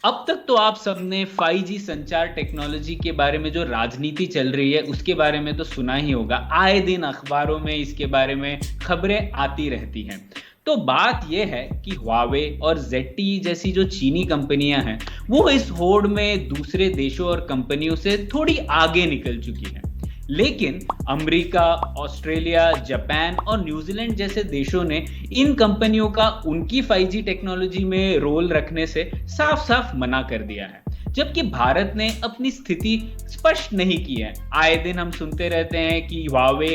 अब तक तो आप सबने 5G संचार टेक्नोलॉजी के बारे में जो राजनीति चल रही है उसके बारे में तो सुना ही होगा। आए दिन अखबारों में इसके बारे में खबरें आती रहती हैं। तो बात यह है कि हुआवे और ZTE जैसी जो चीनी कंपनियां हैं वो इस होड़ में दूसरे देशों और कंपनियों से थोड़ी आगे निकल चुकी हैं। लेकिन अमेरिका, ऑस्ट्रेलिया, जापान और न्यूजीलैंड जैसे देशों ने इन कंपनियों का उनकी 5G टेक्नोलॉजी में रोल रखने से साफ साफ मना कर दिया है, जबकि भारत ने अपनी स्थिति स्पष्ट नहीं की है। आए दिन हम सुनते रहते हैं कि हुआवे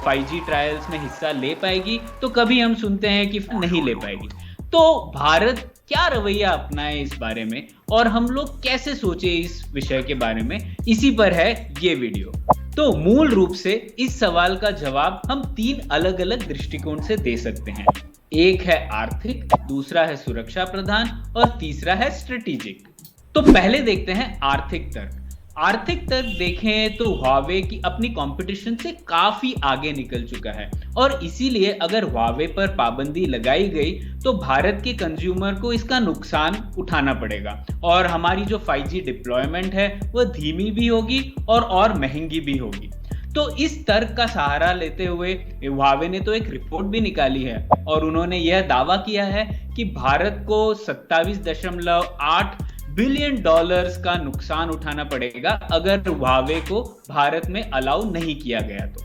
5G ट्रायल्स में हिस्सा ले पाएगी, तो कभी हम सुनते हैं कि नहीं ले पाएगी। तो भारत क्या रवैया अपनाए इस बारे में और हम लोग कैसे सोचे इस विषय के बारे में, इसी पर है ये वीडियो। तो मूल रूप से इस सवाल का जवाब हम तीन अलग अलग दृष्टिकोण से दे सकते हैं। एक है आर्थिक, दूसरा है सुरक्षा प्रधान और तीसरा है स्ट्रेटेजिक। तो पहले देखते हैं आर्थिक तर्क। आर्थिक तर्क देखें तो हुआवे की अपनी कंपटीशन से काफी आगे निकल चुका है और इसीलिए अगर हुआवे पर पाबंदी लगाई गई तो भारत के कंज्यूमर को इसका नुकसान उठाना पड़ेगा और हमारी जो 5G डिप्लॉयमेंट है वह धीमी भी होगी और महंगी भी होगी। तो इस तर्क का सहारा लेते हुए हुआवे ने तो एक रिपोर्ट भी निकाली है और उन्होंने यह दावा किया है कि भारत को 27.8 बिलियन डॉलर्स का नुकसान उठाना पड़ेगा अगर हुआवे को भारत में अलाउ नहीं किया गया तो।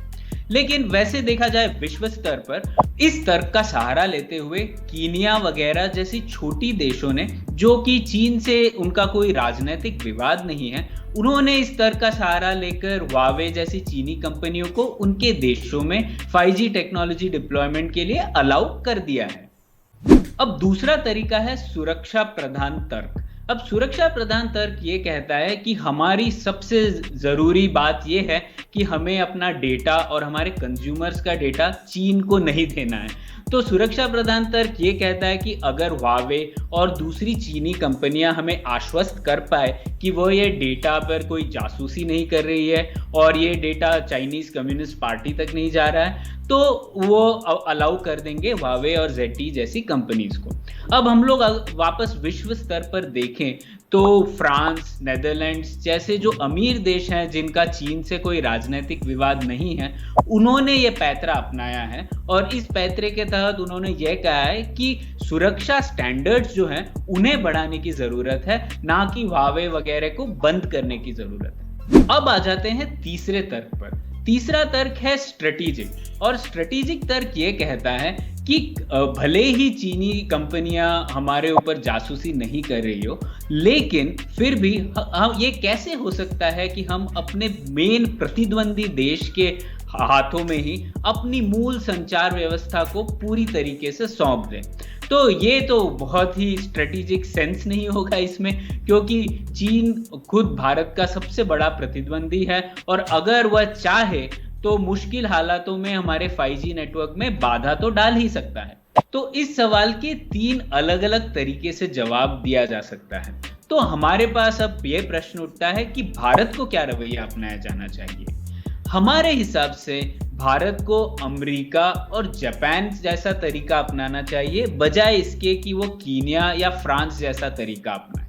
लेकिन वैसे देखा जाए विश्व स्तर पर इस तर्क का सहारा लेते हुए कीनिया वगैरह जैसी छोटी देशों ने, जो कि चीन से उनका कोई राजनीतिक विवाद नहीं है, उन्होंने इस तर्क का सहारा लेकर हुआवे जैसी चीनी कंपनियों को उनके देशों में 5G टेक्नोलॉजी डिप्लॉयमेंट के लिए अलाउ कर दिया है। अब दूसरा तरीका है सुरक्षा प्रधान तर्क। अब सुरक्षा प्रधान तर्क ये कहता है कि हमारी सबसे जरूरी बात यह है कि हमें अपना डेटा और हमारे कंज्यूमर्स का डेटा चीन को नहीं देना है। तो सुरक्षा प्रधान तर्क ये कहता है कि अगर हुआवे और दूसरी चीनी कंपनियां हमें आश्वस्त कर पाए कि वो ये डेटा पर कोई जासूसी नहीं कर रही है और ये डेटा चाइनीज कम्युनिस्ट पार्टी तक नहीं जा रहा है, तो वो अलाउ कर देंगे हुआवे और ZTE जैसी कंपनीज को। अब हम लोग वापस विश्व स्तर पर देखें तो फ्रांस, नेदरलैंड्स जैसे जो अमीर देश हैं जिनका चीन से कोई राजनीतिक विवाद नहीं है, उन्होंने ये पैतरा अपनाया है और इस पैतरे के तहत उन्होंने ये कहा है कि सुरक्षा स्टैंडर्ड्स जो हैं उन्हें बढ़ाने की जरूरत है, ना कि हुआवे वगैरह को बंद करने की जरूरत है। अब आ जाते हैं तीसरे तर्क पर। तीसरा तर्क है स्ट्रेटेजिक और स्ट्रेटेजिक तर्क ये कहता है कि भले ही चीनी कंपनियां हमारे ऊपर जासूसी नहीं कर रही हो, लेकिन फिर भी हम ये कैसे हो सकता है कि हम अपने मेन प्रतिद्वंदी देश के हाथों में ही अपनी मूल संचार व्यवस्था को पूरी तरीके से सौंप दें। तो ये तो बहुत ही स्ट्रेटेजिक सेंस नहीं होगा इसमें, क्योंकि चीन खुद भारत का सबसे बड़ा प्रतिद्वंदी है और अगर वह चाहे तो मुश्किल हालातों में हमारे 5G नेटवर्क में बाधा तो डाल ही सकता है। तो इस सवाल के तीन अलग अलग तरीके से जवाब दिया जा सकता है। तो हमारे पास अब यह प्रश्न उठता है कि भारत को क्या रवैया अपनाया जाना चाहिए। हमारे हिसाब से भारत को अमेरिका और जापान जैसा तरीका अपनाना चाहिए, बजाय इसके कि वो कीनिया या फ्रांस जैसा तरीका अपनाए।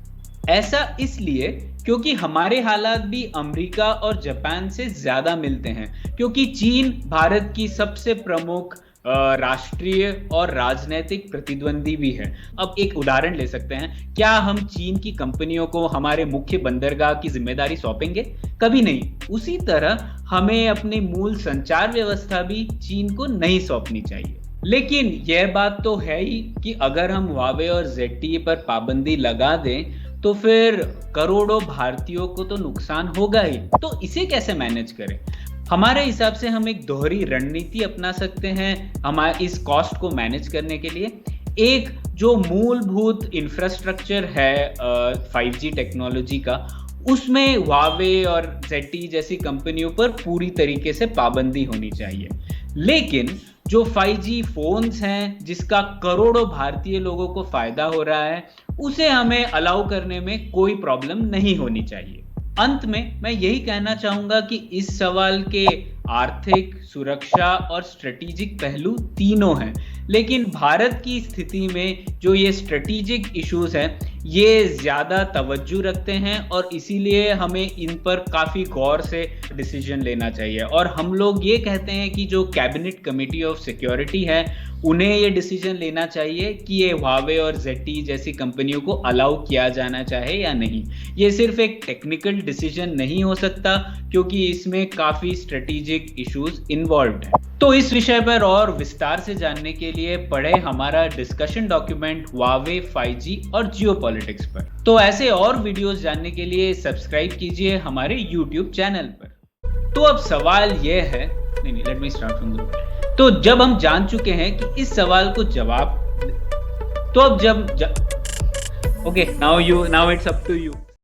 ऐसा इसलिए क्योंकि हमारे हालात भी अमेरिका और जापान से ज्यादा मिलते हैं, क्योंकि चीन भारत की सबसे प्रमुख राष्ट्रीय और राजनीतिक प्रतिद्वंदी भी है। अब एक उदाहरण ले सकते हैं, क्या हम चीन की कंपनियों को हमारे मुख्य बंदरगाह की जिम्मेदारी सौंपेंगे? कभी नहीं। उसी तरह हमें अपनी मूल संचार व्यवस्था भी चीन को नहीं सौंपनी चाहिए। लेकिन यह बात तो है ही कि अगर हम हुआवे और ZTE पर पाबंदी लगा दें तो फिर करोड़ों भारतीयों को तो नुकसान होगा ही। तो इसे कैसे मैनेज करें? हमारे हिसाब से हम एक दोहरी रणनीति अपना सकते हैं हमारे इस कॉस्ट को मैनेज करने के लिए। एक जो मूलभूत इंफ्रास्ट्रक्चर है 5G टेक्नोलॉजी का, उसमें हुआवे और ZTE जैसी कंपनियों पर पूरी तरीके से पाबंदी होनी चाहिए। लेकिन जो 5G फोन्स हैं जिसका करोड़ों भारतीय लोगों को फायदा हो रहा है, उसे हमें अलाउ करने में कोई प्रॉब्लम नहीं होनी चाहिए। अंत में मैं यही कहना चाहूंगा कि इस सवाल के आर्थिक, सुरक्षा और स्ट्रेटेजिक पहलू तीनों हैं, लेकिन भारत की स्थिति में जो ये स्ट्रेटेजिक इश्यूज हैं ये ज़्यादा तवज्जो रखते हैं और इसीलिए हमें इन पर काफ़ी गौर से डिसीजन लेना चाहिए। और हम लोग ये कहते हैं कि जो कैबिनेट कमेटी ऑफ सिक्योरिटी है उन्हें ये डिसीजन लेना चाहिए कि ये हुआवे और ZTE जैसी कंपनियों को अलाउ किया जाना चाहे या नहीं। ये सिर्फ एक टेक्निकल डिसीजन नहीं हो सकता क्योंकि इसमें काफ़ी स्ट्रेटेजिक इश्यूज इन्वॉल्व्ड है। तो इस विषय पर और विस्तार से जानने के लिए पढ़े हमारा डिस्कशन डॉक्यूमेंट हुआवे 5G और जियोपॉलिटिक्स पर। तो ऐसे और वीडियोस जानने के लिए सब्सक्राइब कीजिए हमारे YouTube चैनल पर। तो अब सवाल यह है, नहीं let me start from the. तो जब हम जान चुके हैं कि इस सवाल को जवाब, तो अब okay now it's up to you.